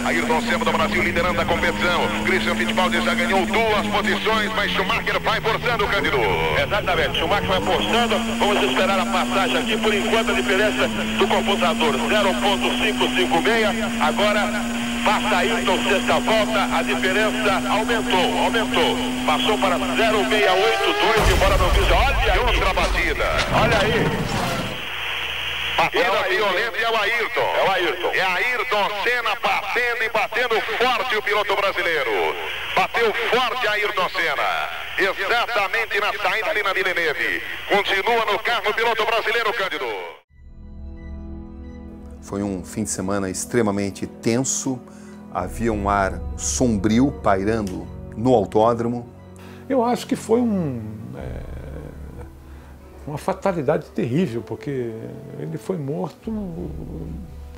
Ayrton Senna do Brasil liderando a competição. Christian Fittipaldi já ganhou 2 posições, mas Schumacher vai forçando o Cândido. Exatamente, Schumacher vai forçando. Vamos esperar a passagem aqui. Por enquanto a diferença do computador 0.556. Agora passa Ayrton, sexta volta, a diferença aumentou. Passou para 0.682, embora não visa. Olha aí, outra batida. Olha aí. Batida violenta é o Ayrton. É Ayrton Senna batendo e batendo forte o piloto brasileiro. Bateu forte Ayrton Senna. Exatamente na saída ali na Villeneuve. Continua no carro o piloto brasileiro, Cândido. Foi um fim de semana extremamente tenso. Havia um ar sombrio pairando no autódromo. Eu acho que foi uma fatalidade terrível, porque ele foi morto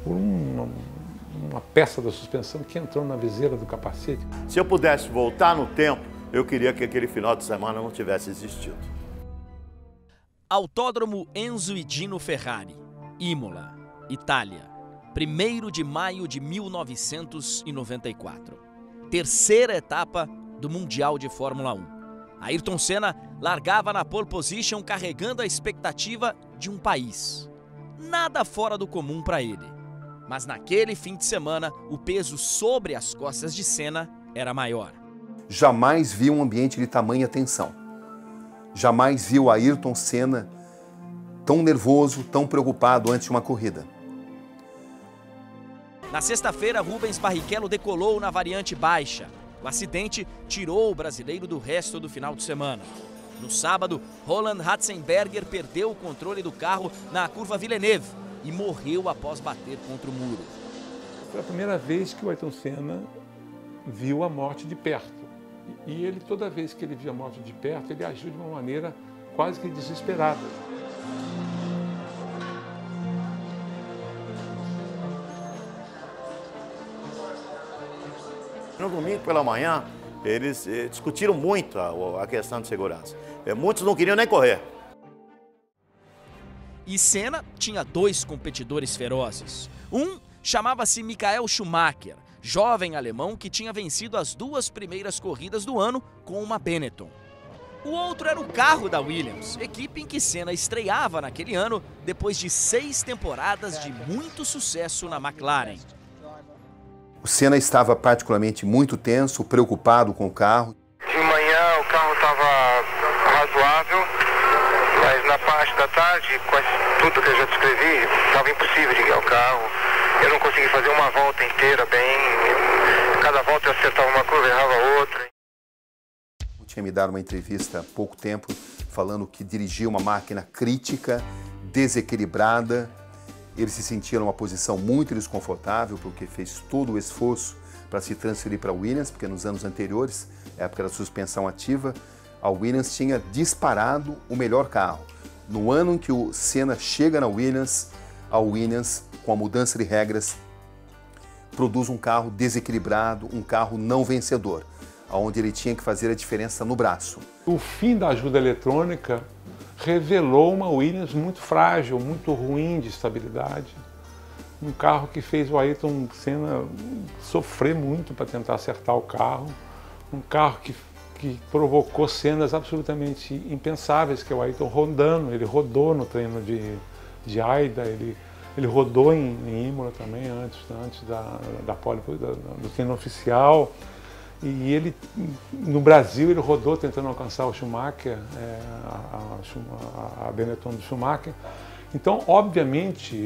por uma peça da suspensão que entrou na viseira do capacete. Se eu pudesse voltar no tempo, eu queria que aquele final de semana não tivesse existido. Autódromo Enzo e Dino Ferrari, Imola, Itália, 1º de maio de 1994. Terceira etapa do Mundial de Fórmula 1. Ayrton Senna largava na pole position carregando a expectativa de um país. Nada fora do comum para ele. Mas naquele fim de semana, o peso sobre as costas de Senna era maior. Jamais vi um ambiente de tamanha tensão. Jamais vi o Ayrton Senna tão nervoso, tão preocupado antes de uma corrida. Na sexta-feira, Rubens Barrichello decolou na variante baixa. O acidente tirou o brasileiro do resto do final de semana. No sábado, Roland Ratzenberger perdeu o controle do carro na curva Villeneuve e morreu após bater contra o muro. Foi a primeira vez que o Ayrton Senna viu a morte de perto. E ele, toda vez que ele viu a morte de perto, ele agiu de uma maneira quase que desesperada. No domingo pela manhã, eles discutiram muito a questão de segurança. Muitos não queriam nem correr. E Senna tinha 2 competidores ferozes. Um chamava-se Michael Schumacher, jovem alemão que tinha vencido as 2 primeiras corridas do ano com uma Benetton. O outro era o carro da Williams, equipe em que Senna estreava naquele ano depois de 6 temporadas de muito sucesso na McLaren. O Senna estava particularmente muito tenso, preocupado com o carro. De manhã o carro estava razoável, mas na parte da tarde, com tudo que eu já descrevi, estava impossível de guiar o carro. Eu não consegui fazer uma volta inteira bem, cada volta eu acertava uma curva e errava outra. Eu tinha me dado uma entrevista há pouco tempo falando que dirigia uma máquina crítica, desequilibrada. Ele se sentia numa posição muito desconfortável porque fez todo o esforço para se transferir para a Williams, porque nos anos anteriores, época da suspensão ativa, a Williams tinha disparado o melhor carro. No ano em que o Senna chega na Williams, a Williams, com a mudança de regras, produz um carro desequilibrado, um carro não vencedor, onde ele tinha que fazer a diferença no braço. O fim da ajuda eletrônica revelou uma Williams muito frágil, muito ruim de estabilidade. Um carro que fez o Ayrton Senna sofrer muito para tentar acertar o carro. Um carro que provocou cenas absolutamente impensáveis, que é o Ayrton rodando. Ele rodou no treino de Aida, ele rodou em Imola também, antes do treino oficial. E ele, no Brasil, ele rodou tentando alcançar o Schumacher, a Benetton do Schumacher. Então, obviamente,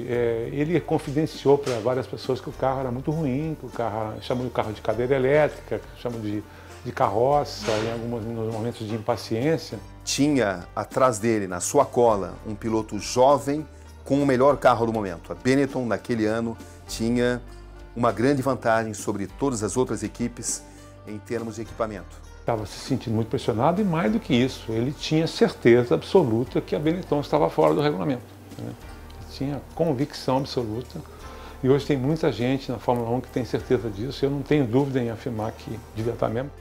ele confidenciou para várias pessoas que o carro era muito ruim, que o carro, chamou o carro de cadeira elétrica, chamou de carroça, em alguns momentos de impaciência. Tinha atrás dele, na sua cola, um piloto jovem com o melhor carro do momento. A Benetton, naquele ano, tinha uma grande vantagem sobre todas as outras equipes em termos de equipamento. Estava se sentindo muito pressionado e, mais do que isso, ele tinha certeza absoluta que a Benetton estava fora do regulamento. Né? Ele tinha convicção absoluta. E hoje tem muita gente na Fórmula 1 que tem certeza disso. Eu não tenho dúvida em afirmar que devia estar mesmo.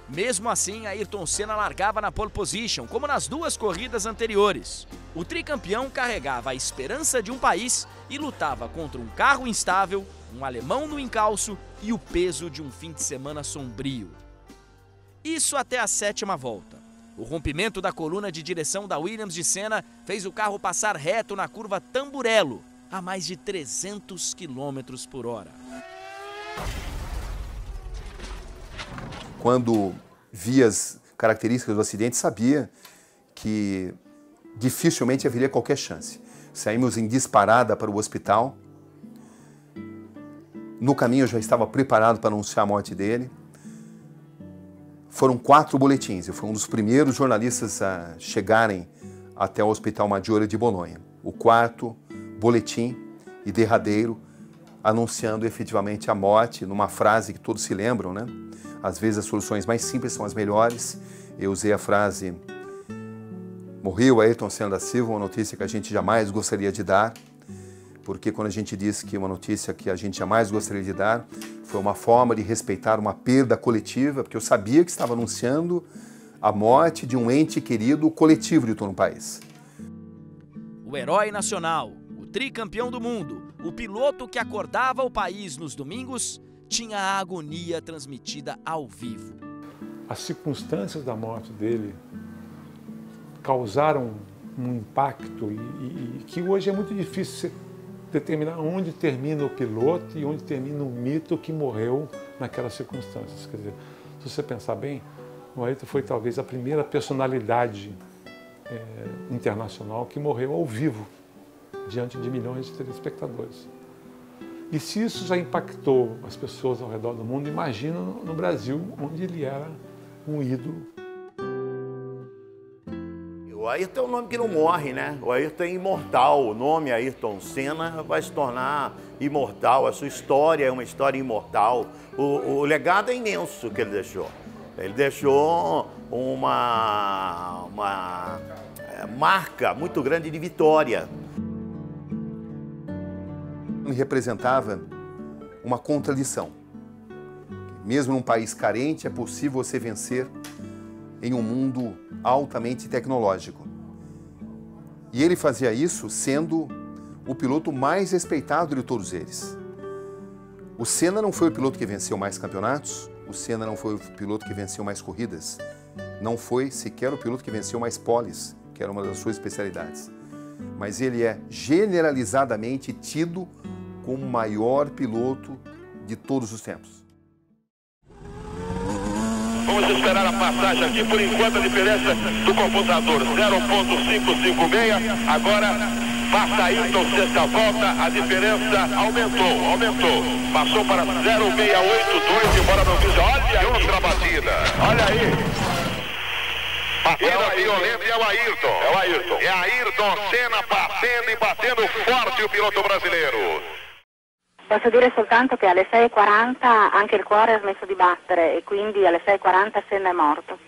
Mesmo assim, Ayrton Senna largava na pole position, como nas duas corridas anteriores. O tricampeão carregava a esperança de um país e lutava contra um carro instável, um alemão no encalço e o peso de um fim de semana sombrio. Isso até a 7ª volta. O rompimento da coluna de direção da Williams de Senna fez o carro passar reto na curva Tamburello, a mais de 300 km por hora. Quando vi as características do acidente, sabia que dificilmente haveria qualquer chance. Saímos em disparada para o hospital. No caminho eu já estava preparado para anunciar a morte dele. Foram 4 boletins. Eu fui um dos primeiros jornalistas a chegarem até o Hospital Maggiore de Bolonha. O 4º boletim e derradeiro, anunciando efetivamente a morte, numa frase que todos se lembram, né? Às vezes as soluções mais simples são as melhores. Eu usei a frase: morreu Ayrton Senna da Silva, uma notícia que a gente jamais gostaria de dar, porque quando a gente diz que uma notícia que a gente jamais gostaria de dar, foi uma forma de respeitar uma perda coletiva, porque eu sabia que estava anunciando a morte de um ente querido coletivo de todo o país. O herói nacional, o tricampeão do mundo, o piloto que acordava o país nos domingos, tinha a agonia transmitida ao vivo. As circunstâncias da morte dele causaram um impacto e que hoje é muito difícil determinar onde termina o piloto e onde termina o mito que morreu naquelas circunstâncias. Quer dizer, se você pensar bem, o Ayrton foi talvez a primeira personalidade internacional que morreu ao vivo, diante de milhões de telespectadores. E se isso já impactou as pessoas ao redor do mundo, imagina no Brasil, onde ele era um ídolo. O Ayrton é um nome que não morre, né? O Ayrton é imortal. O nome Ayrton Senna vai se tornar imortal. A sua história é uma história imortal. O legado é imenso que ele deixou. Ele deixou uma marca muito grande de vitória. Representava uma contradição. Mesmo num país carente, é possível você vencer em um mundo altamente tecnológico. E ele fazia isso sendo o piloto mais respeitado de todos eles. O Senna não foi o piloto que venceu mais campeonatos, o Senna não foi o piloto que venceu mais corridas, não foi sequer o piloto que venceu mais poles, que era uma das suas especialidades. Mas ele é generalizadamente tido como o maior piloto de todos os tempos. Vamos esperar a passagem aqui, por enquanto a diferença do computador 0.556, agora passa Ayrton sexta volta, a diferença aumentou, passou para 0.682, embora não visa, olha aí outra batida, olha aí. Batida violenta e é o Ayrton. É Ayrton Senna batendo forte o piloto brasileiro. Posso dire soltanto che alle 6:40 anche il cuore ha smesso di battere e quindi alle 6:40 Senna è morto.